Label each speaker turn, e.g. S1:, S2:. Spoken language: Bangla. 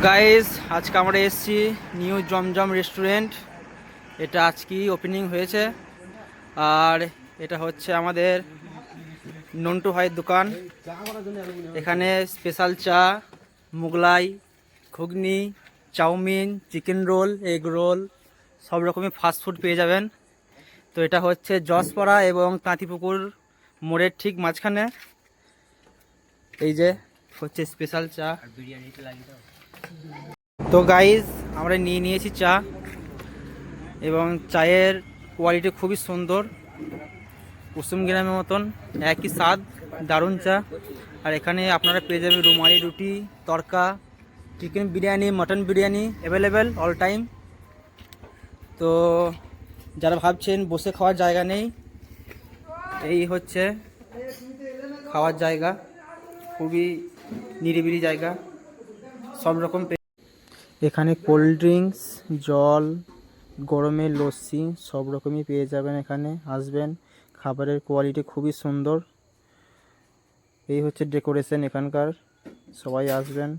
S1: গাইস আজকে আমরা এসেছি নিউ জমজম রেস্টুরেন্ট। এটা আজকেই ওপেনিং হয়েছে। আর এটা হচ্ছে আমাদের নন্টু ভাইয়ের দোকান। এখানে স্পেশাল চা, মোগলাই, ঘুগনি, chowmein, chicken roll, egg roll সব রকমের ফাস্টফুড পেয়ে যাবেন। তো এটা হচ্ছে জশপাড়া এবং তাঁতিপুকুর মোড়ের ঠিক মাঝখানে। এই যে হচ্ছে স্পেশাল চা। তো গাইজ আমরা নিয়ে নিয়েছি চা, এবং চায়ের কোয়ালিটি খুবই সুন্দর, কুসুম গ্রামের মতন একই স্বাদ, দারুণ চা। আর এখানে আপনারা পেয়ে যাবেন রুমালি রুটি, তড়কা, chicken biryani, mutton biryani available all time. তো যারা ভাবছেন বসে খাওয়ার জায়গা নেই, এই হচ্ছে খাওয়ার জায়গা, খুবই নিরিবিলি জায়গা, সব রকম। এখানে কোল্ড ড্রিঙ্কস, জল, গরমের লস্যি সব রকমই পেয়ে যাবেন। এখানে আসবেন, খাবারের কোয়ালিটি খুবই সুন্দর। এই হচ্ছে ডেকোরেশন এখানকার, সবাই আসবেন।